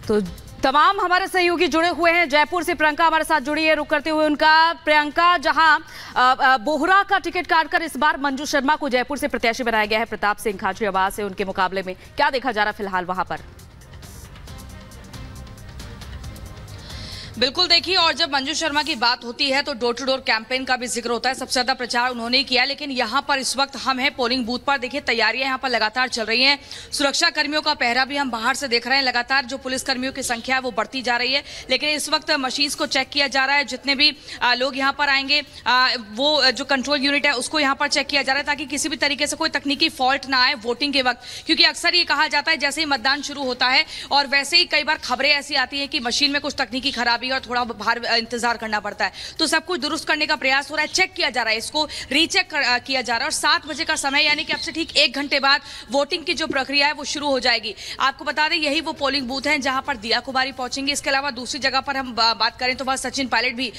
तो तमाम हमारे सहयोगी जुड़े हुए हैं। जयपुर से प्रियंका हमारे साथ जुड़ी है, रुक करते हुए उनका। प्रियंका, जहां बोहरा का टिकट काटकर इस बार मंजू शर्मा को जयपुर से प्रत्याशी बनाया गया है प्रताप सिंह खाचरियावास से, उनके मुकाबले में क्या देखा जा रहा फिलहाल वहां पर? बिल्कुल देखिए, और जब मंजू शर्मा की बात होती है तो डोर टू डोर कैंपेन का भी जिक्र होता है। सबसे ज्यादा प्रचार उन्होंने ही किया, लेकिन यहाँ पर इस वक्त हम हैं पोलिंग बूथ पर। देखिए तैयारियां यहाँ पर लगातार चल रही हैं। सुरक्षा कर्मियों का पहरा भी हम बाहर से देख रहे हैं। लगातार जो पुलिस कर्मियों की संख्या है वो बढ़ती जा रही है, लेकिन इस वक्त मशीन्स को चेक किया जा रहा है। जितने भी लोग यहाँ पर आएंगे वो जो कंट्रोल यूनिट है उसको यहाँ पर चेक किया जा रहा है, ताकि किसी भी तरीके से कोई तकनीकी फॉल्ट ना आए वोटिंग के वक्त। क्योंकि अक्सर ये कहा जाता है जैसे ही मतदान शुरू होता है और वैसे ही कई बार खबरें ऐसी आती है कि मशीन में कुछ तकनीकी खराबी और थोड़ा बाहर इंतजार करना पड़ता है। तो सब कुछ दुरुस्त करने का प्रयास हो रहा है, चेक किया जा रहा है, इसको रीचेक किया जा रहा है। और 7 बजे का समय, यानी कि अब से ठीक 1 घंटे बाद वोटिंग की जो प्रक्रिया है वो शुरू हो जाएगी। आपको बता दें यही वो पोलिंग बूथ है जहां पर दिया कुमारी पहुंचेंगे। इसके अलावा दूसरी जगह पर हम बात करें तो वह सचिन पायलट भी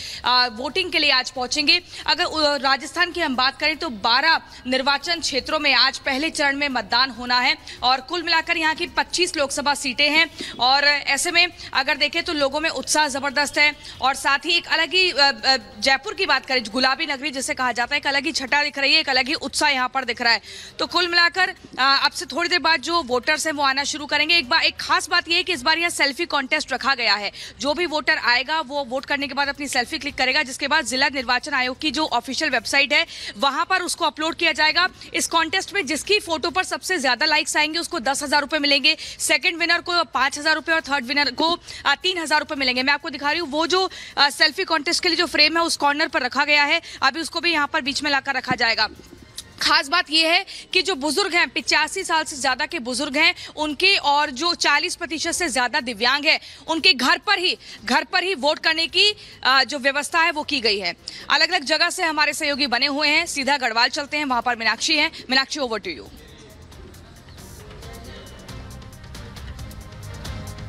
वोटिंग के लिए आज पहुंचेंगे। अगर राजस्थान की हम बात करें तो 12 निर्वाचन क्षेत्रों में आज पहले चरण में मतदान होना है और कुल मिलाकर यहाँ की 25 लोकसभा सीटें हैं। और ऐसे में अगर देखें तो लोगों में उत्साह जबरदस्त है। और साथ ही एक अलग ही जयपुर की बात करें, गुलाबी नगरी जिसे कहा जाता है, एक अलग ही छटा दिख रही है, एक अलग ही उत्साह यहाँ पर दिख रहा है। तो कुल मिलाकर अब से थोड़ी देर बाद जो वोटर्स हैं वो आना शुरू करेंगे। एक खास बात यह है कि इस बार यहाँ सेल्फी कॉन्टेस्ट रखा गया है। जो भी वोटर आएगा वो वोट करने के बाद अपनी सेल्फी क्लिक करेगा, जिसके बाद जिला निर्वाचन आयोग की जो ऑफिशियल वेबसाइट है वहां पर उसको अपलोड किया जाएगा। इस कॉन्टेस्ट में जिसकी फोटो पर सबसे ज्यादा लाइक्स आएंगे उसको 10,000 रुपए मिलेंगे, सेकंड विनर को 5,000 रुपए और थर्ड विनर को 3,000 रुपए मिलेंगे। मैं आपको दिखा रही हूँ वो जो सेल्फी कॉन्टेस्ट के लिए जो फ्रेम है उस कॉर्नर पर रखा गया है, अभी उसको भी यहाँ पर बीच में लाकर रखा जाएगा। खास बात यह है कि जो बुजुर्ग हैं, 85 साल से ज्यादा के बुजुर्ग हैं उनके, और जो 40% से ज्यादा दिव्यांग है उनके घर पर ही वोट करने की जो व्यवस्था है वो की गई है। अलग अलग जगह से हमारे सहयोगी बने हुए हैं, सीधा गढ़वाल चलते हैं, वहां पर मीनाक्षी है। Meenakshi, over to you.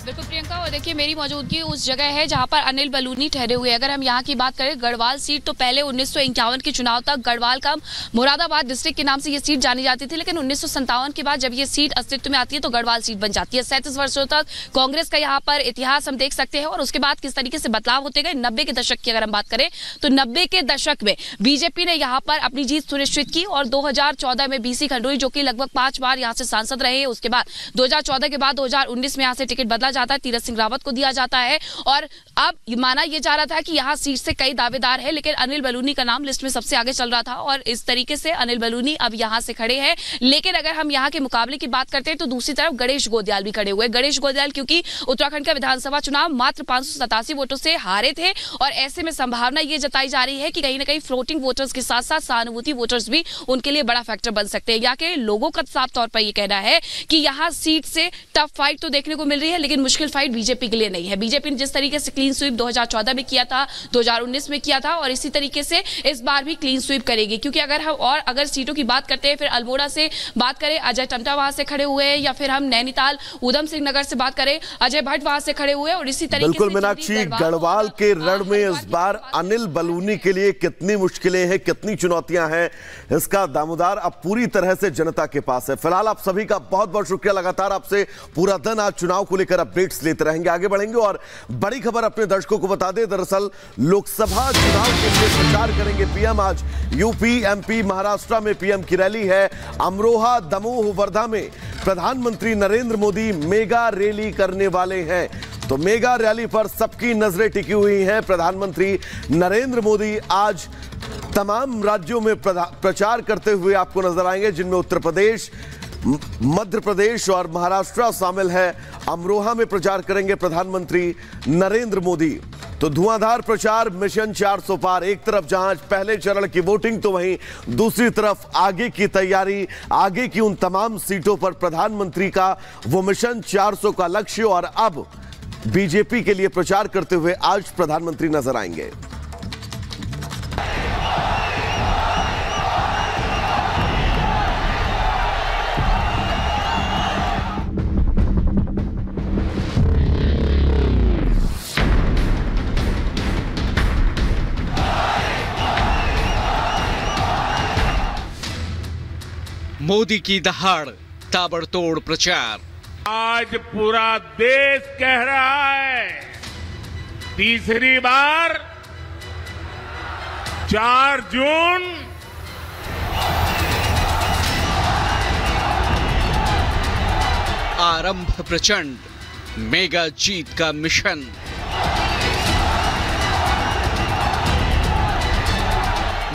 बिल्कुल प्रियंका, और देखिए मेरी मौजूदगी उस जगह है जहां पर अनिल बलूनी ठहरे हुए हैं। अगर हम यहां की बात करें, गढ़वाल सीट तो पहले 1951 के चुनाव तक गढ़वाल का मुरादाबाद डिस्ट्रिक्ट के नाम से ये सीट जानी जाती थी, लेकिन 1957 के बाद जब ये सीट अस्तित्व में आती है तो गढ़वाल सीट बन जाती है। 37 वर्षों तक कांग्रेस का यहाँ पर इतिहास हम देख सकते हैं और उसके बाद किस तरीके से बदलाव होते गए। 90 के दशक की अगर हम बात करें तो 90 के दशक में बीजेपी ने यहाँ पर अपनी जीत सुनिश्चित की और 2014 में बीसी खंडूरी, जो कि लगभग 5 बार यहाँ से सांसद रहे, उसके बाद 2014 के बाद 2019 में यहाँ से टिकट बदला जाता है, तीरथ सिंह रावत को दिया जाता है। और अब माना यह जा रहा था कि यहां सीट से कई दावेदार हैं, लेकिन अनिल बलूनी का नाम लिस्ट में सबसे आगे चल रहा था और इस तरीके से अनिल बलूनी अब यहां से खड़े हैं। लेकिन अगर हम यहां के मुकाबले की बात करते हैं तो दूसरी तरफ गणेश गोदयाल भी खड़े हुए। गणेश गोदयाल क्योंकि उत्तराखंड का विधानसभा चुनाव मात्र 587 वोटों से हारे थे और ऐसे में संभावना यह जताई जा रही है कि कहीं ना कहीं फ्लोटिंग वोटर्स के साथ साथ सहानुभूति वोटर्स भी उनके लिए बड़ा फैक्टर बन सकते हैं। यहाँ के लोगों का साफ तौर पर यह कहना है कि यहाँ सीट से टफ फाइट तो देखने को मिल रही है, लेकिन मुश्किल फाइट बीजेपी के लिए नहीं है। बीजेपी ने जिस तरीके से क्लीन स्वीप 2014 में किया था, 2019 में किया था और इसी तरीके से इस बार भी क्लीन स्वीप करेगी। क्योंकि अगर सीटों की बात करते हैं, फिर अल्मोड़ा से बात करें, अजय टम्टा वहां से खड़े हुए हैं, या फिर हम नैनीताल उधम सिंह नगर से बात करें, अजय भट्ट वहां से खड़े हुए, और इसी तरीके बिल्कुल मीनाक्षी, गढ़वाल के रण में इस बार अनिल बलूनी के लिए कितनी मुश्किलें हैं, कितनी चुनौतियां हैं, इसका दामोदार अब पूरी तरह से जनता के पास है। फिलहाल आप सभी का बहुत बहुत शुक्रिया। लगातार आपसे पूरा दिन आज चुनाव को लेकर अपडेट्स लेते रहेंगे, आगे बढ़ेंगे। और बड़ी खबर अपने दर्शकों को बता दें, दरअसल लोकसभा चुनाव के लिए प्रचार करेंगे पीएम। आज यूपी, एमपी, महाराष्ट्र में पीएम की रैली है। अमरोहा, दमोह, वर्धा में प्रधानमंत्री नरेंद्र मोदी मेगा रैली करने वाले हैं। तो मेगा रैली पर सबकी नजरें टिकी हुई हैं। प्रधानमंत्री नरेंद्र मोदी आज तमाम राज्यों में प्रचार करते हुए आपको नजर आएंगे, जिनमें उत्तर प्रदेश, मध्य प्रदेश और महाराष्ट्र शामिल है। अमरोहा में प्रचार करेंगे प्रधानमंत्री नरेंद्र मोदी। तो धुआंधार प्रचार, मिशन 400 पार। एक तरफ जहां पहले चरण की वोटिंग, तो वहीं दूसरी तरफ आगे की तैयारी, आगे की उन तमाम सीटों पर प्रधानमंत्री का वो मिशन 400 का लक्ष्य। और अब बीजेपी के लिए प्रचार करते हुए आज प्रधानमंत्री नजर आएंगे। मोदी की दहाड़, ताबड़तोड़ प्रचार, आज पूरा देश कह रहा है, तीसरी बार 4 जून आरंभ प्रचंड, मेगा जीत का मिशन।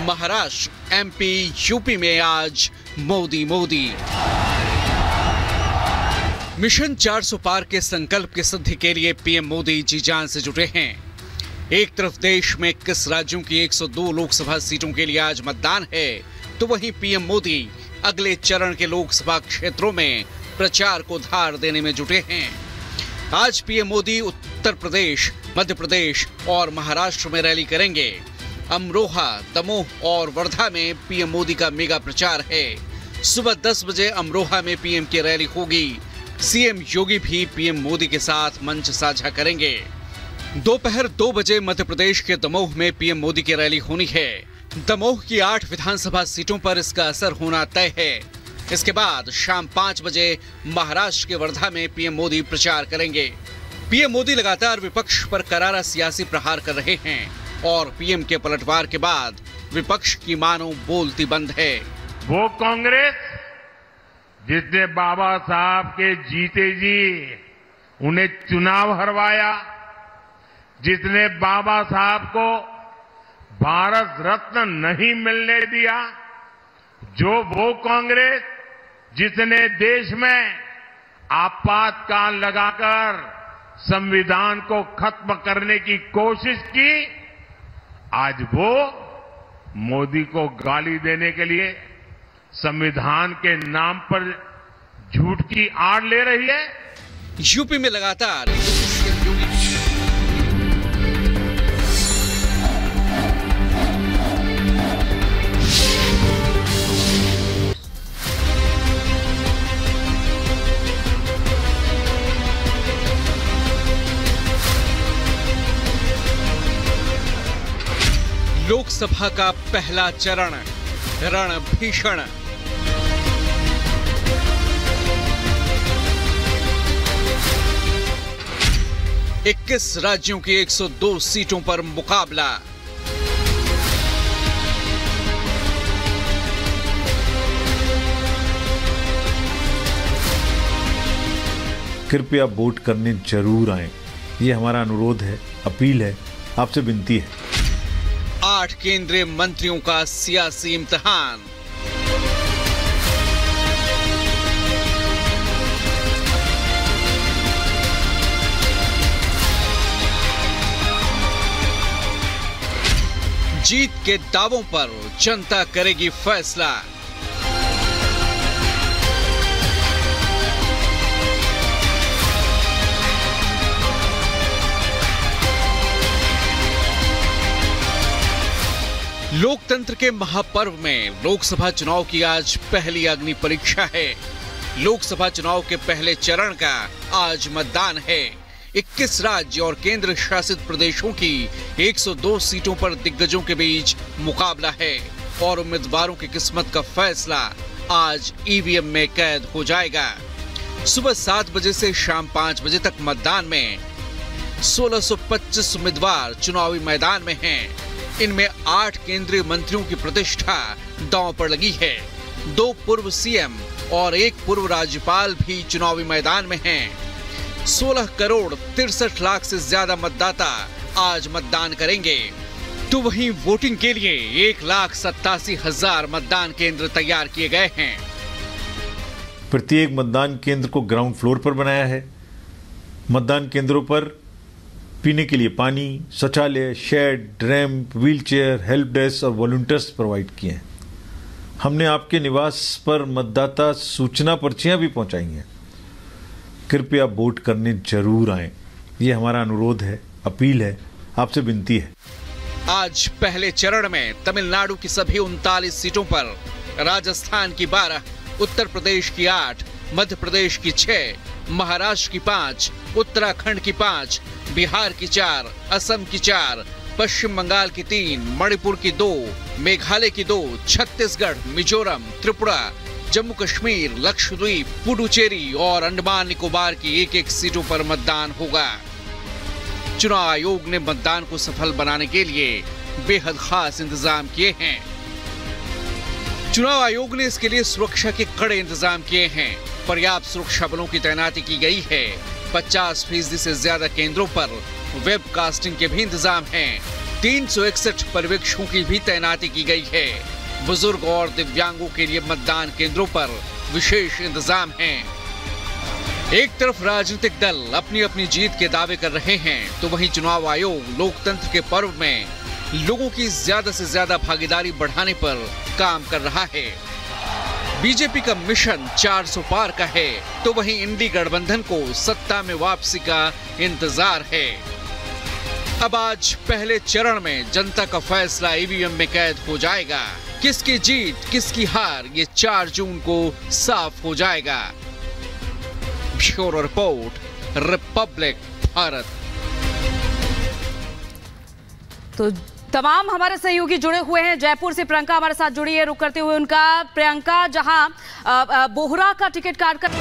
महाराष्ट्र, एमपी, यूपी में आज मोदी मोदी। मिशन 400 पार के संकल्प की सिद्धि के लिए पीएम मोदी जी जान से जुटे हैं। एक तरफ देश में 21 राज्यों की 102 लोकसभा सीटों के लिए आज मतदान है, तो वहीं पीएम मोदी अगले चरण के लोकसभा क्षेत्रों में प्रचार को धार देने में जुटे हैं। आज पीएम मोदी उत्तर प्रदेश, मध्य प्रदेश और महाराष्ट्र में रैली करेंगे। अमरोहा, दमोह और वर्धा में पीएम मोदी का मेगा प्रचार है। सुबह 10 बजे अमरोहा में पीएम की रैली होगी। सीएम योगी भी पीएम मोदी के साथ मंच साझा करेंगे। दोपहर 2 बजे मध्य प्रदेश के दमोह में पीएम मोदी की रैली होनी है। दमोह की 8 विधानसभा सीटों पर इसका असर होना तय है। इसके बाद शाम 5 बजे महाराष्ट्र के वर्धा में पीएम मोदी प्रचार करेंगे। पीएम मोदी लगातार विपक्ष पर करारा सियासी प्रहार कर रहे हैं और पीएम के पलटवार के बाद विपक्ष की मानो बोलती बंद है। वो कांग्रेस जिसने बाबा साहब के जीते जी उन्हें चुनाव हरवाया, जिसने बाबा साहब को भारत रत्न नहीं मिलने दिया, जो वो कांग्रेस जिसने देश में आपातकाल लगाकर संविधान को खत्म करने की कोशिश की, आज वो मोदी को गाली देने के लिए संविधान के नाम पर झूठ की आड़ ले रही है। यूपी में लगातार लोकसभा का पहला चरण रण भीषण। इक्कीस राज्यों की 102 सीटों पर मुकाबला। कृपया वोट करने जरूर आएं। ये हमारा अनुरोध है, अपील है, आपसे विनती है। 8 केंद्रीय मंत्रियों का सियासी इम्तिहान। जीत के दावों पर जनता करेगी फैसला। लोकतंत्र के महापर्व में लोकसभा चुनाव की आज पहली अग्नि परीक्षा है। लोकसभा चुनाव के पहले चरण का आज मतदान है। 21 राज्य और केंद्र शासित प्रदेशों की 102 सीटों पर दिग्गजों के बीच मुकाबला है और उम्मीदवारों की किस्मत का फैसला आज ईवीएम में कैद हो जाएगा। सुबह 7 बजे से शाम 5 बजे तक मतदान में 1625 उम्मीदवार चुनावी मैदान में हैं। इनमें 8 केंद्रीय मंत्रियों की प्रतिष्ठा दांव पर लगी है। 2 पूर्व सीएम और 1 पूर्व राज्यपाल भी चुनावी मैदान में हैं। 16 करोड़ 63 लाख से ज्यादा मतदाता आज मतदान करेंगे, तो वहीं वोटिंग के लिए 1,87,000 मतदान केंद्र तैयार किए गए हैं। प्रत्येक मतदान केंद्र को ग्राउंड फ्लोर पर बनाया है। मतदान केंद्रों पर पीने के लिए पानी, शौचालय, shed, ramp, wheelchair, help desk और वॉलंटियर्स प्रोवाइड किए हैं। हमने आपके निवास पर मतदाता सूचना पर्चियां भी पहुंचाई हैं। कृपया वोट करने जरूर आएं। ये हमारा अनुरोध है, अपील है, आपसे विनती है। आज पहले चरण में तमिलनाडु की सभी 39 सीटों पर, राजस्थान की 12, उत्तर प्रदेश की 8, मध्य प्रदेश की 6, महाराष्ट्र की 5, उत्तराखंड की 5, बिहार की 4, असम की 4, पश्चिम बंगाल की 3, मणिपुर की 2, मेघालय की 2, छत्तीसगढ़, मिजोरम, त्रिपुरा, जम्मू कश्मीर, लक्षद्वीप, पुडुचेरी और अंडमान निकोबार की एक-एक सीटों पर मतदान होगा। चुनाव आयोग ने मतदान को सफल बनाने के लिए बेहद खास इंतजाम किए हैं। चुनाव आयोग ने इसके लिए सुरक्षा के कड़े इंतजाम किए हैं। पर्याप्त सुरक्षा बलों की तैनाती की गई है। 50% से ज्यादा केंद्रों पर वेबकास्टिंग के भी इंतजाम हैं। 361 पर्यवेक्षकों की भी तैनाती की गई है। बुजुर्ग और दिव्यांगों के लिए मतदान केंद्रों पर विशेष इंतजाम हैं। एक तरफ राजनीतिक दल अपनी अपनी जीत के दावे कर रहे हैं, तो वहीं चुनाव आयोग लोकतंत्र के पर्व में लोगों की ज्यादा से ज्यादा भागीदारी बढ़ाने पर काम कर रहा है। बीजेपी का मिशन 400 पार का है, तो वहीं इंडी गठबंधन को सत्ता में वापसी का इंतजार है। अब आज पहले चरण में जनता का फैसला ईवीएम में कैद हो जाएगा। किसकी जीत किसकी हार ये 4 जून को साफ हो जाएगा। Bureau report, Republic Bharat. तो तमाम हमारे सहयोगी जुड़े हुए हैं। जयपुर से प्रियंका हमारे साथ जुड़ी है, रुक करते हुए उनका। प्रियंका, जहां बोहरा का टिकट काटकर